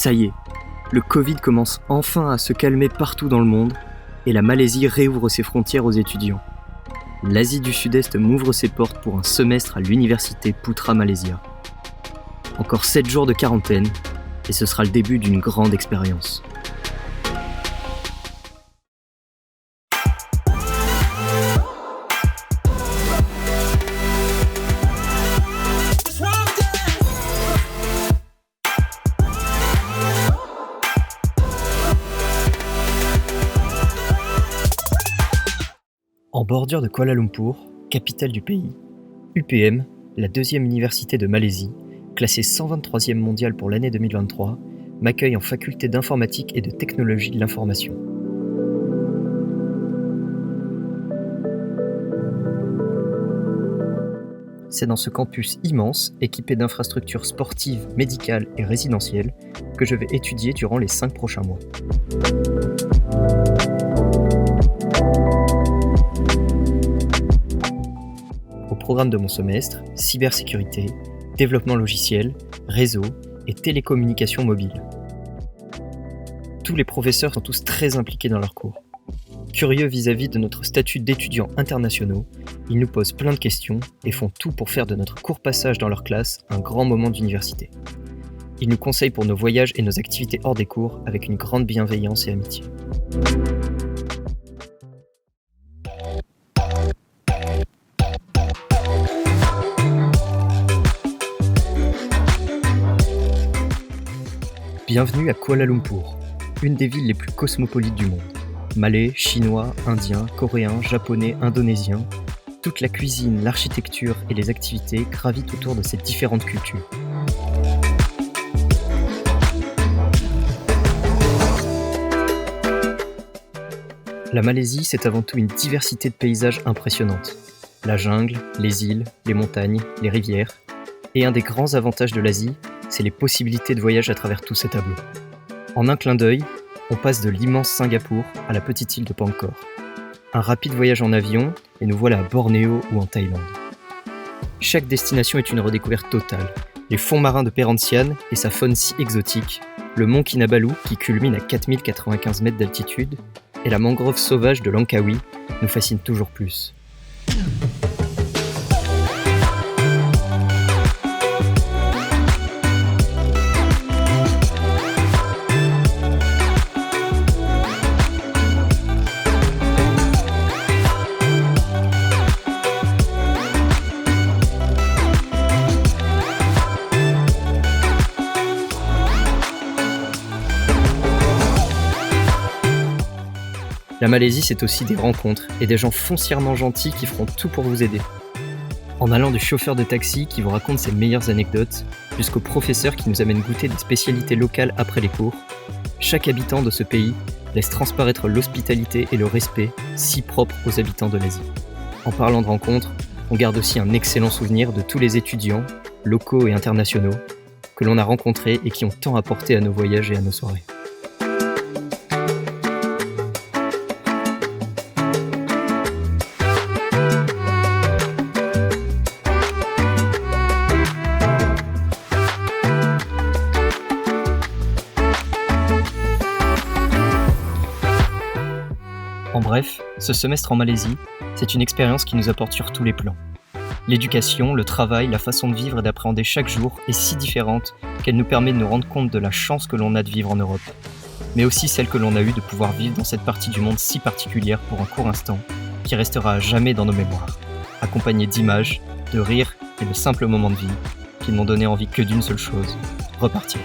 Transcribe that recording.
Ça y est, le Covid commence enfin à se calmer partout dans le monde et la Malaisie réouvre ses frontières aux étudiants. L'Asie du Sud-Est m'ouvre ses portes pour un semestre à l'université Putra Malaysia. Encore 7 jours de quarantaine et ce sera le début d'une grande expérience. En bordure de Kuala Lumpur, capitale du pays, UPM, la deuxième université de Malaisie, classée 123e mondiale pour l'année 2023, m'accueille en faculté d'informatique et de technologie de l'information. C'est dans ce campus immense, équipé d'infrastructures sportives, médicales et résidentielles, que je vais étudier durant les 5 prochains mois. Au programme de mon semestre, cybersécurité, développement logiciel, réseau et télécommunications mobiles. Tous les professeurs sont tous très impliqués dans leurs cours. Curieux vis-à-vis de notre statut d'étudiants internationaux, ils nous posent plein de questions et font tout pour faire de notre court passage dans leur classe un grand moment d'université. Ils nous conseillent pour nos voyages et nos activités hors des cours avec une grande bienveillance et amitié. Bienvenue à Kuala Lumpur, une des villes les plus cosmopolites du monde. Malais, chinois, indiens, coréens, japonais, indonésiens, toute la cuisine, l'architecture et les activités gravitent autour de ces différentes cultures. La Malaisie, c'est avant tout une diversité de paysages impressionnante. La jungle, les îles, les montagnes, les rivières. Et un des grands avantages de l'Asie, c'est les possibilités de voyage à travers tous ces tableaux. En un clin d'œil, on passe de l'immense Singapour à la petite île de Pankor. Un rapide voyage en avion et nous voilà à Bornéo ou en Thaïlande. Chaque destination est une redécouverte totale. Les fonds marins de Perhentian et sa faune si exotique, le mont Kinabalu qui culmine à 4095 mètres d'altitude et la mangrove sauvage de Langkawi nous fascinent toujours plus. La Malaisie, c'est aussi des rencontres et des gens foncièrement gentils qui feront tout pour vous aider. En allant du chauffeur de taxi qui vous raconte ses meilleures anecdotes, jusqu'au professeur qui nous amène goûter des spécialités locales après les cours, chaque habitant de ce pays laisse transparaître l'hospitalité et le respect si propres aux habitants de l'Asie. En parlant de rencontres, on garde aussi un excellent souvenir de tous les étudiants, locaux et internationaux, que l'on a rencontrés et qui ont tant apporté à nos voyages et à nos soirées. En bref, ce semestre en Malaisie, c'est une expérience qui nous apporte sur tous les plans. L'éducation, le travail, la façon de vivre et d'appréhender chaque jour est si différente qu'elle nous permet de nous rendre compte de la chance que l'on a de vivre en Europe, mais aussi celle que l'on a eue de pouvoir vivre dans cette partie du monde si particulière pour un court instant, qui restera à jamais dans nos mémoires, accompagnée d'images, de rires et de simples moments de vie qui ne m'ont donné envie que d'une seule chose, repartir.